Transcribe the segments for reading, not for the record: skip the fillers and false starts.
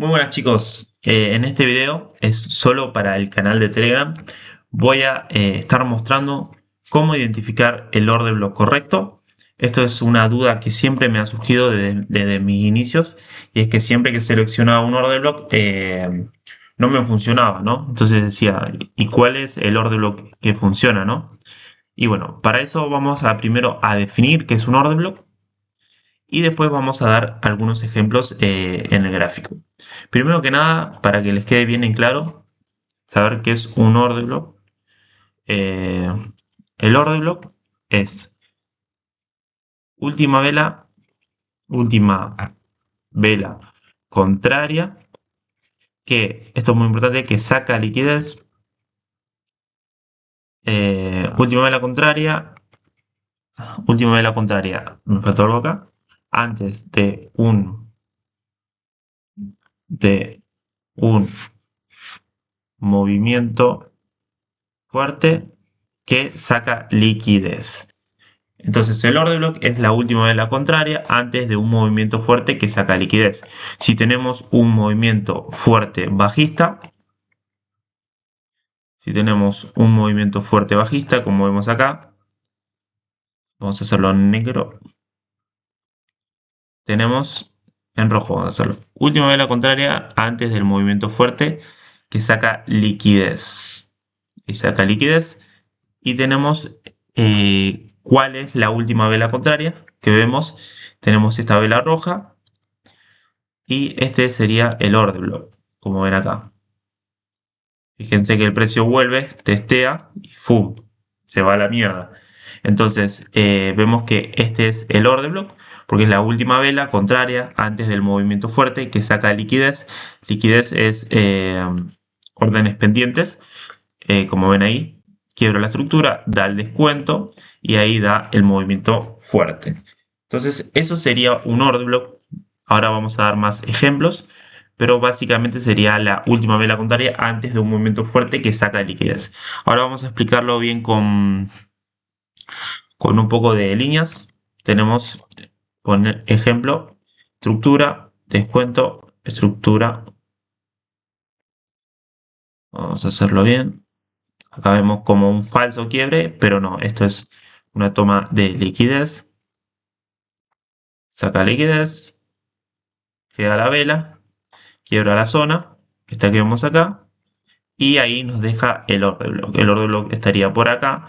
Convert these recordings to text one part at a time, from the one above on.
Muy buenas chicos, en este video es solo para el canal de Telegram. Voy a estar mostrando cómo identificar el order block correcto. Esto es una duda que siempre me ha surgido desde mis inicios, y es que siempre que seleccionaba un order block no me funcionaba, ¿no? Entonces decía, ¿y cuál es el order block que funciona, no? Y bueno, para eso vamos a primero a definir qué es un order block y después vamos a dar algunos ejemplos en el gráfico. Primero que nada, para que les quede bien en claro, saber qué es un order block. Eh, el order block es última última vela contraria, que esto es muy importante, que saca liquidez. Última vela contraria, me faltó algo acá, antes de un movimiento fuerte que saca liquidez. Entonces el order block es la última vela contraria antes de un movimiento fuerte que saca liquidez. Si tenemos un movimiento fuerte bajista, como vemos acá, vamos a hacerlo en negro, tenemos en rojo, vamos a hacerlo. Última vela contraria antes del movimiento fuerte que saca liquidez. Y saca liquidez. Y tenemos cuál es la última vela contraria que vemos. Tenemos esta vela roja y este sería el order block, como ven acá. Fíjense que el precio vuelve, testea y ¡fum! Se va a la mierda. Entonces vemos que este es el order block porque es la última vela contraria antes del movimiento fuerte que saca liquidez. Liquidez es órdenes pendientes, como ven ahí. Quiebra la estructura, da el descuento y ahí da el movimiento fuerte. Entonces eso sería un order block. Ahora vamos a dar más ejemplos, pero básicamente sería la última vela contraria antes de un movimiento fuerte que saca liquidez. Ahora vamos a explicarlo bien con un poco de líneas. Tenemos, poner ejemplo, estructura, descuento, estructura. Vamos a hacerlo bien. Acá vemos como un falso quiebre, pero no, esto es una toma de liquidez. Saca liquidez, queda la vela, quiebra la zona, esta que vemos acá, y ahí nos deja el order block. El order block estaría por acá.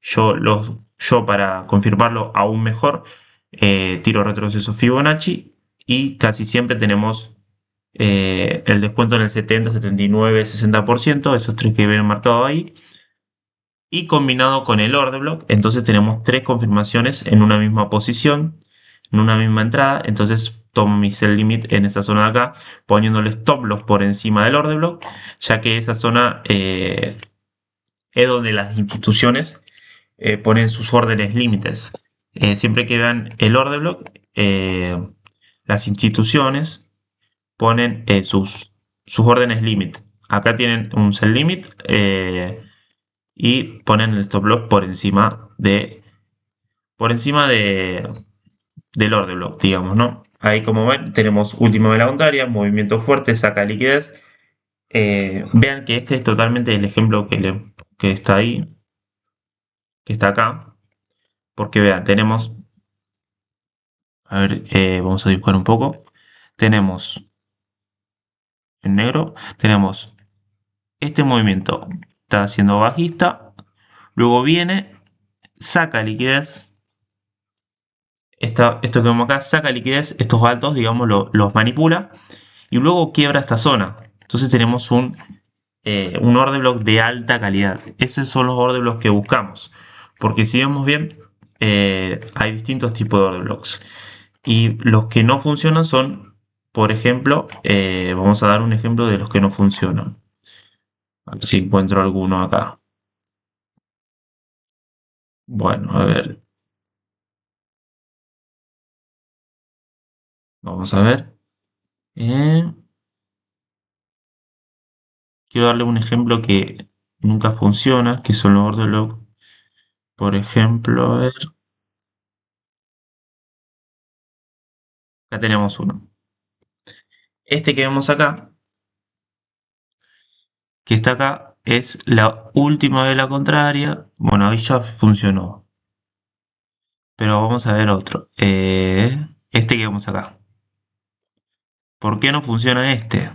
Yo para confirmarlo aún mejor, tiro retroceso Fibonacci y casi siempre tenemos el descuento en el 70, 79, 60%, esos tres que ven marcado ahí. Y combinado con el order block, entonces tenemos tres confirmaciones en una misma posición, en una misma entrada. Entonces tomo mi sell limit en esa zona de acá, poniéndole stop loss por encima del order block, ya que esa zona es donde las instituciones ponen sus órdenes límites. Siempre que vean el order block, las instituciones ponen sus órdenes límite. Acá tienen un sell limit y ponen el stop loss del order block, digamos, ¿no? Ahí, como ven, tenemos última vela contraria, movimiento fuerte, saca liquidez. Vean que este es totalmente el ejemplo que está ahí, que está acá, porque vean, tenemos, a ver, vamos a dibujar un poco. Tenemos en negro, tenemos este movimiento, está haciendo bajista, luego viene, saca liquidez. Esto que vemos acá saca liquidez, estos altos, digamos, los manipula y luego quiebra esta zona. Entonces tenemos un order block de alta calidad. Esos son los order blocks que buscamos. Porque si vemos bien, hay distintos tipos de order blocks. Y los que no funcionan son, por ejemplo, vamos a dar un ejemplo de los que no funcionan. A ver si encuentro alguno acá. Bueno, a ver. Vamos a ver. Eh, Quiero darle un ejemplo que nunca funciona, que son los order blocks. Por ejemplo, a ver. Acá tenemos uno. Este que vemos acá, que está acá, es la última vela contraria. Bueno, ahí ya funcionó. Pero vamos a ver otro. Este que vemos acá. ¿Por qué no funciona este?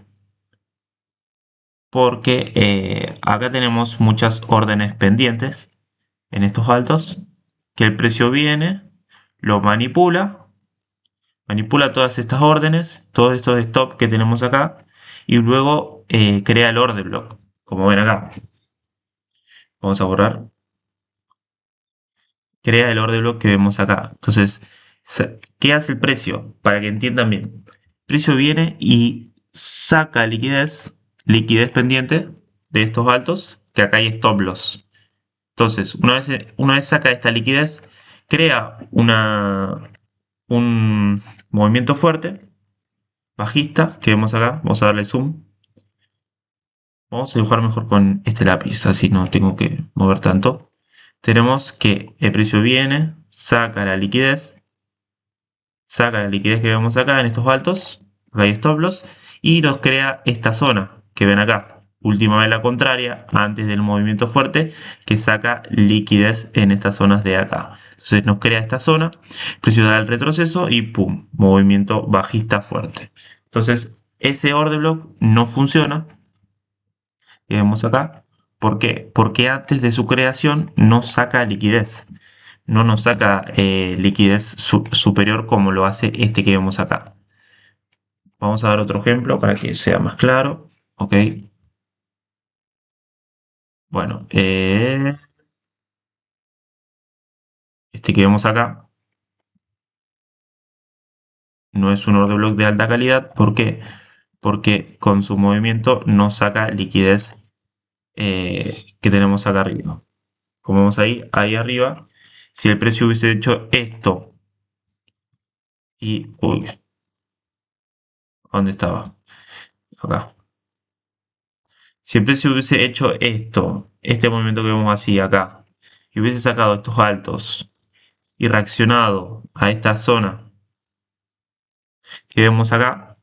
Porque acá tenemos muchas órdenes pendientes en estos altos, que el precio viene, lo manipula todas estas órdenes, todos estos stop que tenemos acá, y luego crea el order block, como ven acá. Vamos a borrar. Crea el order block que vemos acá. Entonces, ¿qué hace el precio? Para que entiendan bien. El precio viene y saca liquidez pendiente de estos altos, que acá hay stop loss. Entonces, una vez saca esta liquidez, crea un movimiento fuerte, bajista, que vemos acá. Vamos a darle zoom. Vamos a dibujar mejor con este lápiz, así no tengo que mover tanto. Tenemos que el precio viene, saca la liquidez que vemos acá en estos altos, acá hay stop loss, y nos crea esta zona que ven acá, última vela contraria, antes del movimiento fuerte, que saca liquidez en estas zonas de acá. Entonces nos crea esta zona, el precio da el retroceso y pum, movimiento bajista fuerte. Entonces ese order block no funciona, que vemos acá. ¿Por qué? Porque antes de su creación no saca liquidez. No nos saca liquidez superior como lo hace este que vemos acá. Vamos a dar otro ejemplo para que sea más claro. Ok. Bueno, este que vemos acá no es un order block de alta calidad. ¿Por qué? Porque con su movimiento no saca liquidez que tenemos acá arriba. Como vemos ahí arriba, si el precio hubiese hecho esto y... Uy, ¿dónde estaba? Acá. Si el precio hubiese hecho esto, este movimiento que vemos así acá, y hubiese sacado estos altos y reaccionado a esta zona que vemos acá,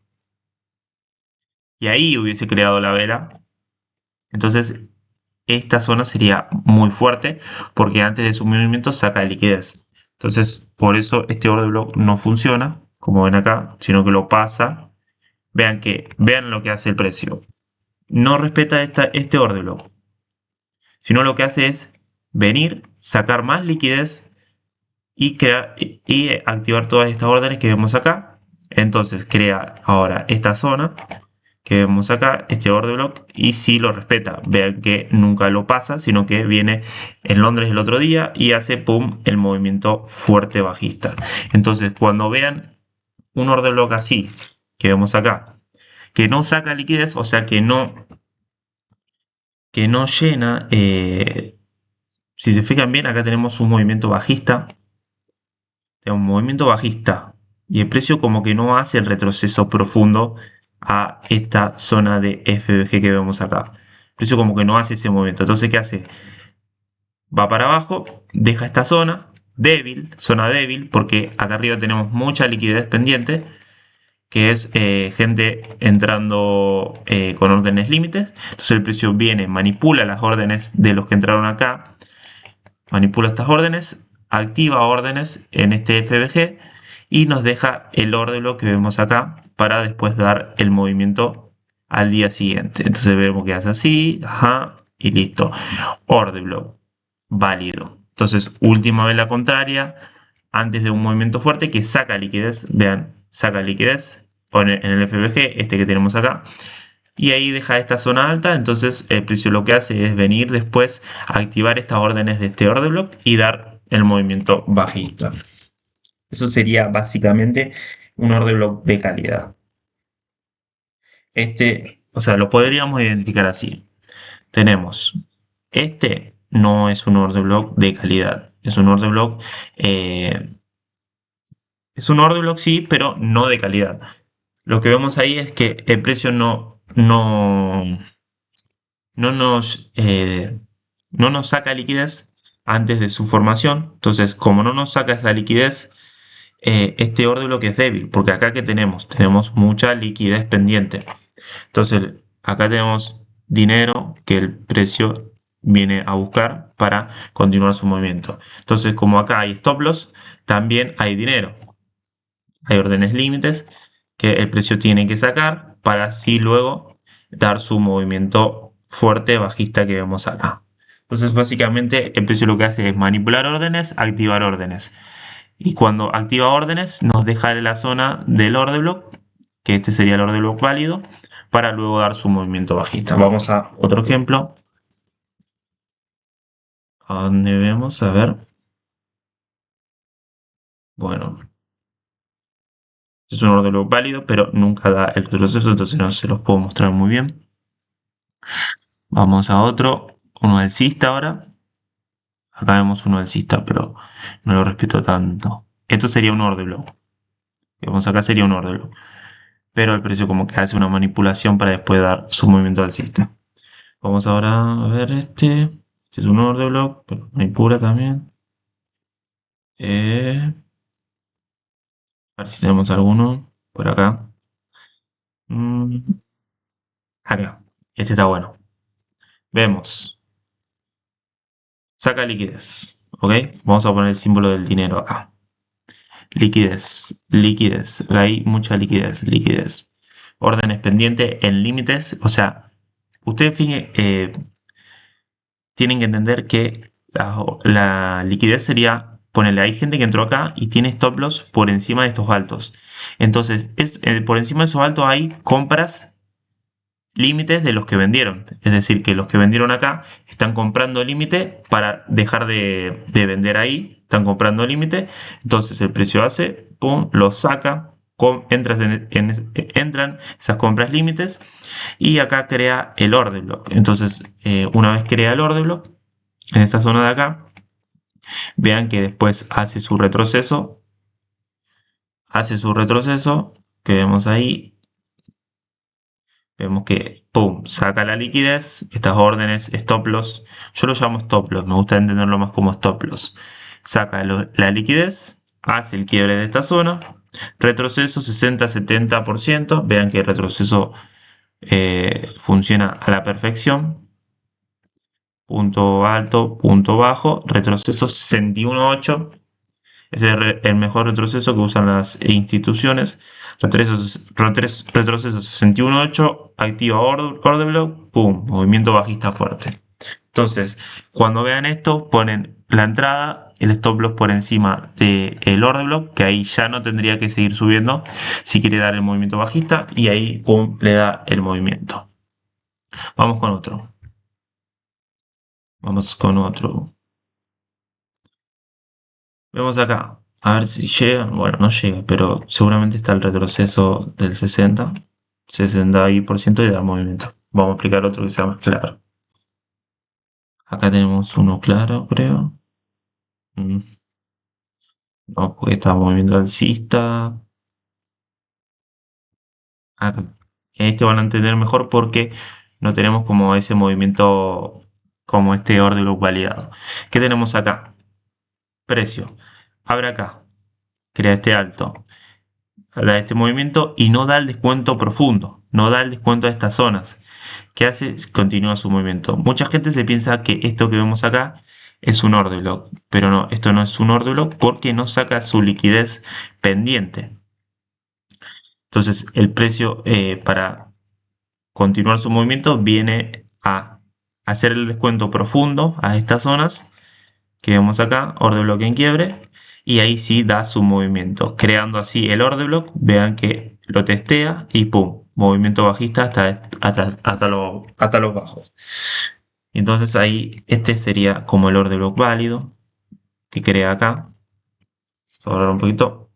y ahí hubiese creado la vela, entonces esta zona sería muy fuerte porque antes de su movimiento saca liquidez. Entonces, por eso este order block no funciona, como ven acá, sino que lo pasa. Vean lo que hace el precio. No respeta este order block, sino lo que hace es venir, sacar más liquidez y activar todas estas órdenes que vemos acá. Entonces crea ahora esta zona que vemos acá, este order block, y si lo respeta. Vean que nunca lo pasa, sino que viene en Londres el otro día y hace pum el movimiento fuerte bajista. Entonces cuando vean un order block así que vemos acá, que no saca liquidez, o sea que no llena, si se fijan bien, acá tenemos un movimiento bajista, y el precio como que no hace el retroceso profundo a esta zona de FBG que vemos acá. El precio como que no hace ese movimiento. Entonces, ¿qué hace? Va para abajo, deja esta zona débil, porque acá arriba tenemos mucha liquidez pendiente, que es gente entrando con órdenes límites. Entonces el precio viene, manipula las órdenes de los que entraron acá, manipula estas órdenes, activa órdenes en este FBG y nos deja el order block que vemos acá para después dar el movimiento al día siguiente. Entonces vemos que hace así, ajá, y listo. Order block, válido. Entonces, última vela contraria, antes de un movimiento fuerte que saca liquidez, vean, saca liquidez, pone en el FBG, este que tenemos acá, y ahí deja esta zona alta. Entonces el precio lo que hace es venir después a activar estas órdenes de este order block y dar el movimiento bajista. Eso sería básicamente un order block de calidad. O sea, lo podríamos identificar así. Tenemos, este no es un order block de calidad, es un order block, sí, pero no de calidad. Lo que vemos ahí es que el precio no nos, no nos saca liquidez antes de su formación. Entonces, como no nos saca esa liquidez, este order block es débil, porque acá que tenemos, tenemos mucha liquidez pendiente. Entonces acá tenemos dinero que el precio viene a buscar para continuar su movimiento. Entonces como acá hay stop loss, también hay dinero. Hay órdenes límites que el precio tiene que sacar para así luego dar su movimiento fuerte bajista que vemos acá. Entonces básicamente el precio lo que hace es manipular órdenes, activar órdenes. Y cuando activa órdenes nos deja en la zona del order block, que este sería el order block válido, para luego dar su movimiento bajista. Vamos a otro ejemplo. A donde vemos, a ver. Bueno, es un order block válido, pero nunca da el retroceso, entonces no se los puedo mostrar muy bien. Vamos a otro, uno alcista ahora. Acá vemos uno alcista, pero no lo respeto tanto. Esto sería un order block. Vemos acá sería un order block. Pero el precio como que hace una manipulación para después dar su movimiento alcista. Vamos ahora a ver este. Este es un order block, pero manipula también. A ver si tenemos alguno por acá. Acá. Este está bueno. Vemos. Saca liquidez. ¿Ok? Vamos a poner el símbolo del dinero acá. Liquidez. Liquidez. Hay mucha liquidez. Liquidez. Órdenes pendientes en límites. O sea, ustedes tienen que entender que la liquidez sería, ponerle, hay gente que entró acá y tiene stop loss por encima de estos altos. Entonces, por encima de esos altos hay compras límites de los que vendieron. Es decir, que los que vendieron acá están comprando límite para dejar de vender ahí. Están comprando límite. Entonces el precio hace, pum, lo saca. Entran esas compras límites y acá crea el order block. Entonces, una vez crea el order block, en esta zona de acá, vean que después hace su retroceso, que vemos ahí. Vemos que, pum, saca la liquidez, estas órdenes, stop loss. Yo lo llamo stop loss, me gusta entenderlo más como stop loss. Saca la liquidez, hace el quiebre de esta zona, retroceso 60-70%. Vean que el retroceso funciona a la perfección. Punto alto, punto bajo, retroceso 61.8. Es el mejor retroceso que usan las instituciones. Retroceso 61.8, activa order block, pum, movimiento bajista fuerte. Entonces, cuando vean esto, ponen la entrada, el stop loss por encima del order block, que ahí ya no tendría que seguir subiendo si quiere dar el movimiento bajista, y ahí, pum, le da el movimiento. Vamos con otro. Vemos acá, a ver si llega. Bueno, no llega, pero seguramente está el retroceso del 60% y da movimiento. Vamos a aplicar otro que sea más claro. Acá tenemos uno claro, creo. No, porque está movimiento alcista. Acá. Este van a entender mejor porque no tenemos como ese movimiento, como este order block validado. ¿Qué tenemos acá? Precio. Abre acá. Crea este alto. Da este movimiento y no da el descuento profundo, no da el descuento a estas zonas. ¿Qué hace? Continúa su movimiento. Mucha gente se piensa que esto que vemos acá es un order block, pero no, esto no es un order block porque no saca su liquidez pendiente. Entonces el precio para continuar su movimiento viene a hacer el descuento profundo a estas zonas que vemos acá, order block en quiebre, y ahí sí da su movimiento, creando así el order block. Vean que lo testea y pum, movimiento bajista hasta los bajos. Entonces ahí este sería como el order block válido que crea acá. Vamos a hablar un poquito.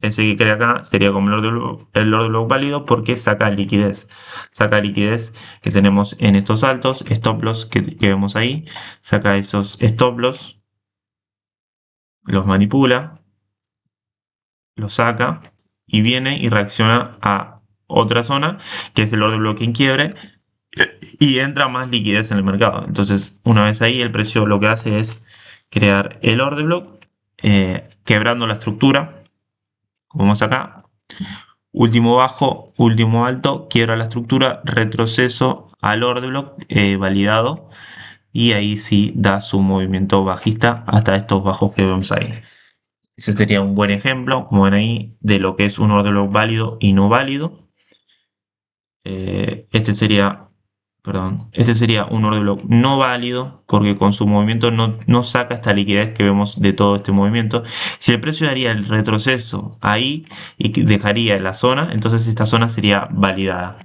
Ese que crea acá sería como el order block válido porque saca liquidez. Saca liquidez que tenemos en estos altos, stop loss que vemos ahí. Saca esos stop loss, los manipula, los saca y viene y reacciona a otra zona que es el order block en quiebre y entra más liquidez en el mercado. Entonces, una vez ahí, el precio lo que hace es crear el order block quebrando la estructura, como vemos acá. Último bajo, último alto, quiebra la estructura, retroceso al order block validado, y ahí sí da su movimiento bajista hasta estos bajos que vemos ahí. Ese sería un buen ejemplo, como ven ahí, de lo que es un order block válido y no válido. Este sería, perdón, este sería un order block no válido porque con su movimiento no saca esta liquidez que vemos de todo este movimiento. Si el precio daría el retroceso ahí y dejaría la zona, entonces esta zona sería validada.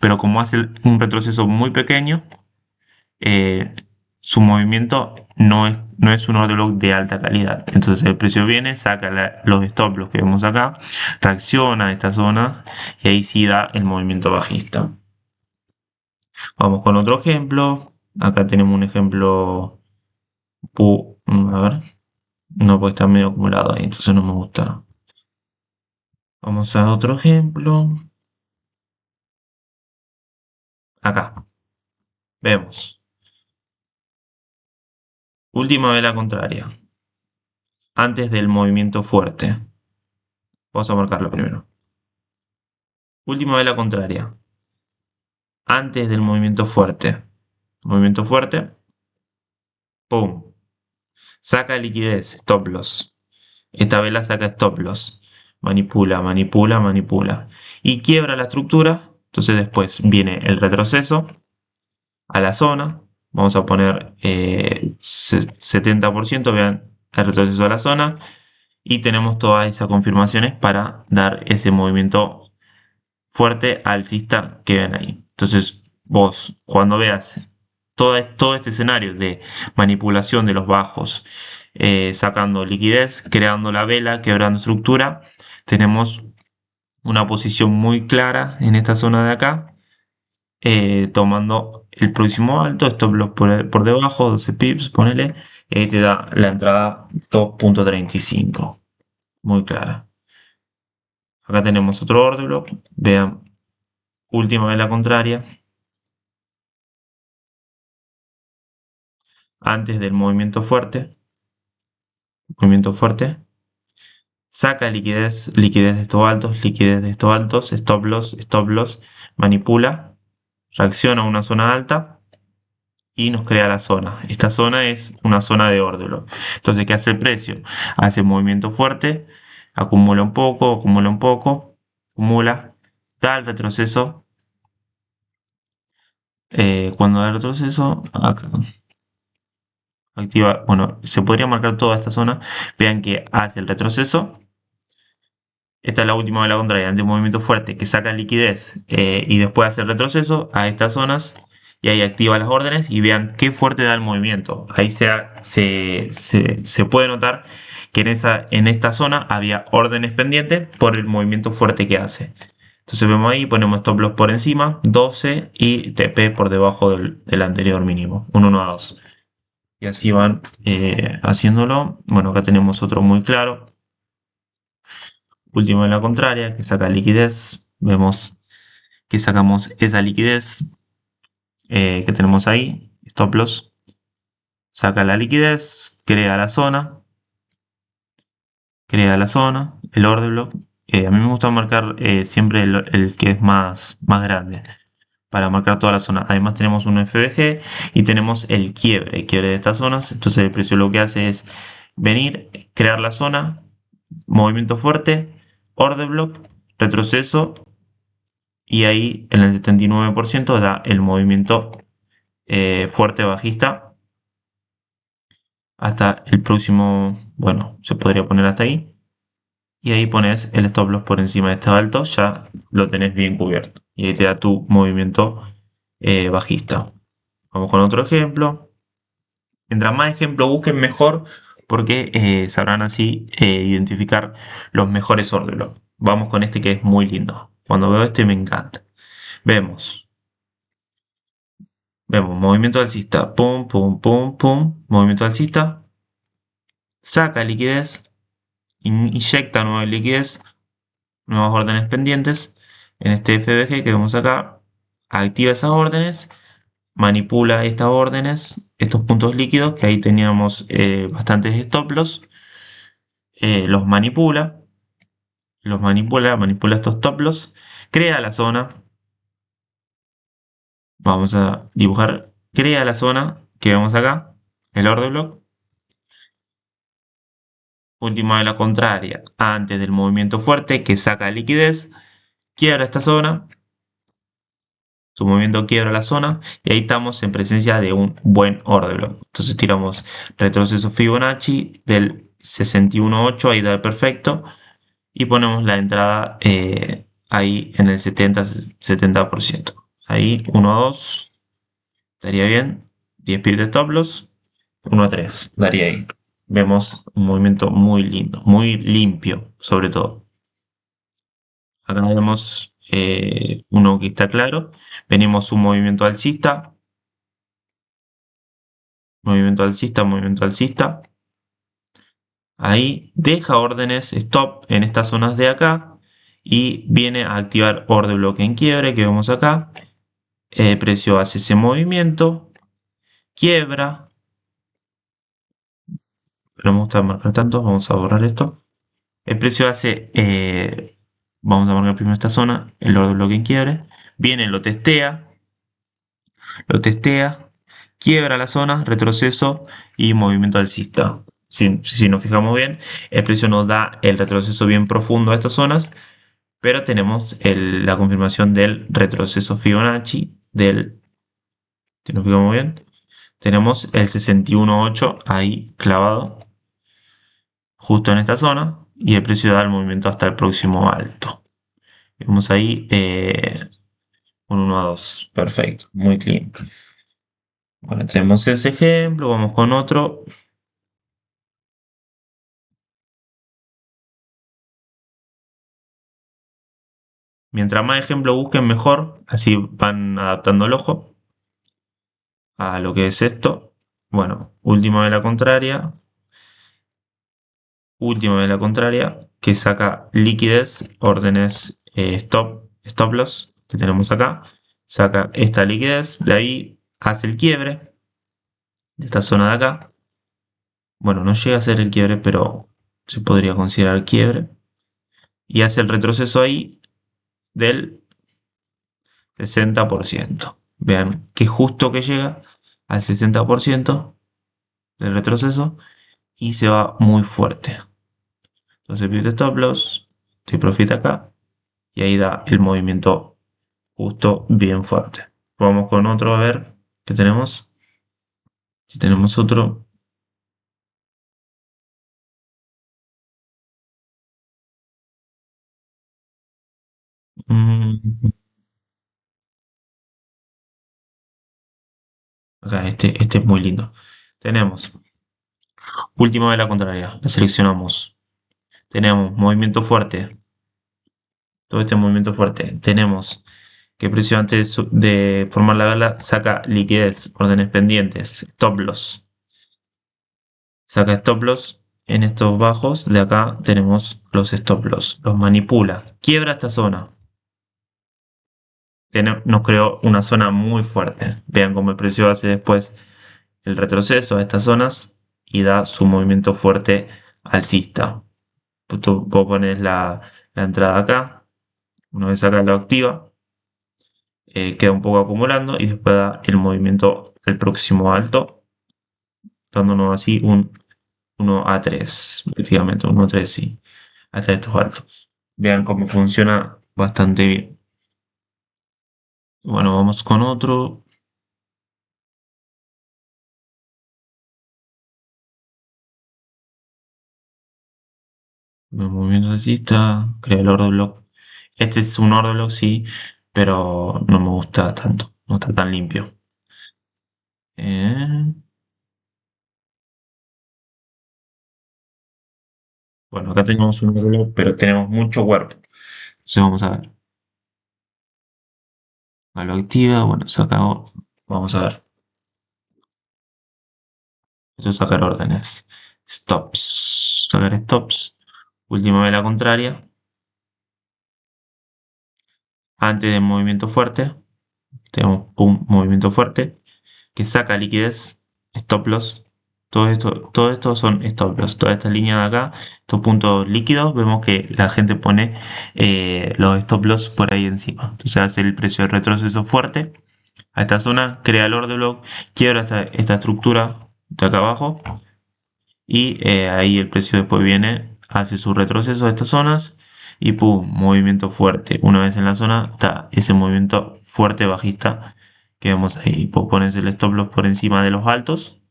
Pero como hace un retroceso muy pequeño, eh, su movimiento no es un order block de alta calidad. Entonces el precio viene, saca los stop loss que vemos acá, reacciona a esta zona y ahí sí da el movimiento bajista. Vamos con otro ejemplo. Acá tenemos un ejemplo. A ver. No, porque está medio acumulado ahí, entonces no me gusta. Vamos a otro ejemplo. Acá. Vemos. Última vela contraria. Antes del movimiento fuerte. Vamos a marcarlo primero. Última vela contraria. Antes del movimiento fuerte. Movimiento fuerte. ¡Pum! Saca liquidez. Stop loss. Esta vela saca stop loss. Manipula, manipula, manipula. Y quiebra la estructura. Entonces después viene el retroceso a la zona. Vamos a poner 70%. Vean el retroceso a la zona. Y tenemos todas esas confirmaciones para dar ese movimiento fuerte alcista que ven ahí. Entonces vos cuando veas todo este escenario de manipulación de los bajos, sacando liquidez, creando la vela, quebrando estructura, tenemos una posición muy clara en esta zona de acá, tomando el próximo alto, stop loss por debajo, 12 pips, ponele, te da la entrada 2.35, muy clara. Acá tenemos otro order block, vean, última vela contraria, antes del movimiento fuerte, saca liquidez, liquidez de estos altos, liquidez de estos altos, stop loss, manipula, reacciona a una zona alta y nos crea la zona. Esta zona es una zona de order block. Entonces, ¿qué hace el precio? Hace movimiento fuerte, acumula un poco, acumula, da el retroceso. Cuando da el retroceso, acá, activa, bueno, se podría marcar toda esta zona. Vean que hace el retroceso. Esta es la última de la contraria, ante un movimiento fuerte que saca liquidez y después hace el retroceso a estas zonas y ahí activa las órdenes y vean qué fuerte da el movimiento. Ahí se puede notar que en esta zona había órdenes pendientes por el movimiento fuerte que hace. Entonces vemos ahí, ponemos stop loss por encima, 12 y TP por debajo del anterior mínimo, un 1 a 2. Y así van haciéndolo. Bueno, acá tenemos otro muy claro. Último en la contraria, que saca liquidez. Vemos que sacamos esa liquidez que tenemos ahí. Stop loss. Saca la liquidez, crea la zona. Crea la zona, el order block. A mí me gusta marcar siempre el que es más grande para marcar toda la zona. Además tenemos un FBG y tenemos el quiebre de estas zonas. Entonces el precio lo que hace es venir, crear la zona, movimiento fuerte, order block, retroceso y ahí en el 79% da el movimiento fuerte bajista hasta el próximo, bueno, se podría poner hasta ahí y ahí pones el stop loss por encima de este alto, ya lo tenés bien cubierto y ahí te da tu movimiento bajista. Vamos con otro ejemplo. Mientras más ejemplos busquen mejor porque sabrán así identificar los mejores order block. Vamos con este que es muy lindo. Cuando veo este me encanta. Vemos movimiento alcista, pum, pum, pum, pum, movimiento alcista, saca liquidez, inyecta nueva liquidez, nuevas órdenes pendientes en este FBG que vemos acá, activa esas órdenes, manipula estas órdenes, estos puntos líquidos que ahí teníamos bastantes stop loss, manipula estos stop loss, crea la zona. Vamos a dibujar, crea la zona que vemos acá, el order block. Última vela contraria antes del movimiento fuerte que saca liquidez, quiebra esta zona, su movimiento quiebra la zona y ahí estamos en presencia de un buen order block. Entonces tiramos retroceso Fibonacci del 61.8, ahí da el perfecto, y ponemos la entrada ahí en el 70%. Ahí 1 a 2 estaría bien, 10 pips de stop loss, 1 a 3 daría ahí. Vemos un movimiento muy lindo, muy limpio sobre todo. Acá vemos uno que está claro. Venimos un movimiento alcista, movimiento alcista, movimiento alcista. Ahí deja órdenes stop en estas zonas de acá y viene a activar orden bloque en quiebre que vemos acá. El precio hace ese movimiento, quiebra. No me gusta marcar tanto, vamos a borrar esto. El precio hace, vamos a marcar primero esta zona, el orden bloque en quiebre. Viene, lo testea, quiebra la zona, retroceso y movimiento alcista. Si nos fijamos bien, el precio nos da el retroceso bien profundo a estas zonas, pero tenemos la confirmación del retroceso Fibonacci si nos fijamos bien, tenemos el 61.8 ahí clavado, justo en esta zona, y el precio da el movimiento hasta el próximo alto. Vemos ahí un 1 a 2, perfecto, muy clean. Bueno, tenemos ese ejemplo, vamos con otro. Mientras más ejemplos busquen, mejor. Así van adaptando el ojo a lo que es esto. Bueno, última vela contraria. Última vela contraria que saca liquidez, órdenes stop loss que tenemos acá. Saca esta liquidez, de ahí hace el quiebre de esta zona de acá. Bueno, no llega a ser el quiebre, pero se podría considerar quiebre. Y hace el retroceso ahí del 60%. Vean que justo que llega al 60% del retroceso y se va muy fuerte. Entonces pide stop loss, te profit acá y ahí da el movimiento justo bien fuerte. Vamos con otro a ver qué tenemos. Si tenemos otro. mm, Acá este es muy lindo. Tenemos última vela contraria, la seleccionamos. Tenemos movimiento fuerte, todo este movimiento fuerte. Tenemos que precio antes de formar la vela saca liquidez, órdenes pendientes, stop loss. Saca stop loss en estos bajos. De acá tenemos los stop loss. Los manipula. Quiebra esta zona. Nos creó una zona muy fuerte. Vean cómo el precio hace después el retroceso a estas zonas y da su movimiento fuerte alcista. Tú pones la entrada acá. Una vez acá lo activa, queda un poco acumulando y después da el movimiento al próximo alto, dándonos así un 1 a 3, efectivamente, 1 a 3, sí, hasta estos altos. Vean cómo funciona bastante bien. Bueno, vamos con otro. El movimiento alcista, crea el order block. Este es un order block, sí, pero no me gusta tanto, no está tan limpio. Eh, bueno, acá tenemos un order block, pero tenemos mucho cuerpo. Entonces vamos a ver. Lo activa, bueno, saca, vamos a ver. Esto es sacar órdenes. Stops. Sacar stops. Última vela contraria. Antes del movimiento fuerte. Tenemos un movimiento fuerte. Que saca liquidez. Stop loss. Todo esto son stop loss. Toda esta línea de acá, estos puntos líquidos, vemos que la gente pone los stop loss por ahí encima. Entonces hace el precio de retroceso fuerte a esta zona, crea el order block, quiebra esta estructura de acá abajo y ahí el precio después viene, hace su retroceso a estas zonas y pum, movimiento fuerte. Una vez en la zona está ese movimiento fuerte bajista que vemos ahí. Pues pones el stop loss por encima de los altos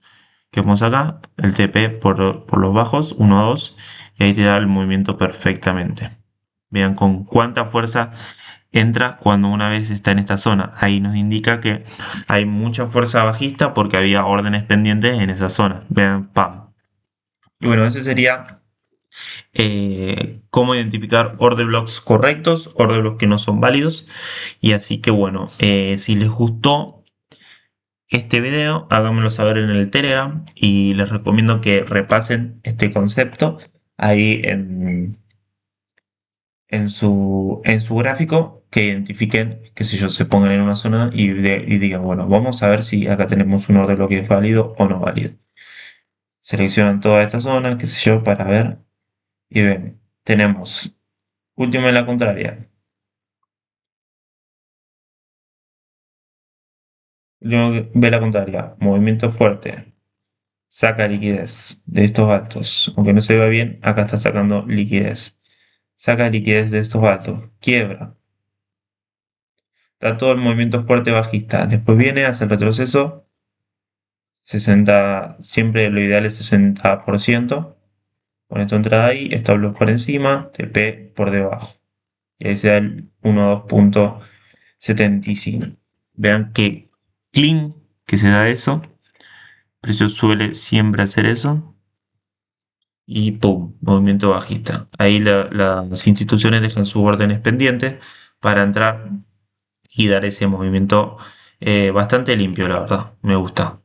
que vemos acá, el TP por los bajos, 1 a 2, y ahí te da el movimiento perfectamente. Vean con cuánta fuerza entra cuando una vez está en esta zona. Ahí nos indica que hay mucha fuerza bajista porque había órdenes pendientes en esa zona. Vean, pam. Y bueno, ese sería cómo identificar order blocks correctos, order blocks que no son válidos. Y así que bueno, si les gustó este video, háganmelo saber en el Telegram y les recomiendo que repasen este concepto ahí en su gráfico, que identifiquen, qué sé yo, se pongan en una zona y digan, bueno, vamos a ver si acá tenemos un orden bloque es válido o no válido. Seleccionan toda esta zona, qué sé yo, para ver y ven, tenemos último en la contraria, ve la contraria, movimiento fuerte, saca liquidez de estos altos, aunque no se vea bien, acá está sacando liquidez. Saca liquidez de estos altos, quiebra. Está todo el movimiento fuerte bajista. Después viene, hace el retroceso. 60, siempre lo ideal es 60%. Pone tu entrada ahí, stop loss por encima, TP por debajo. Y ahí se da el 1.2.75. Vean que clean que se da eso. El precio suele siempre hacer eso. Y ¡pum! Movimiento bajista. Ahí las instituciones dejan sus órdenes pendientes para entrar y dar ese movimiento bastante limpio, la verdad. Me gusta.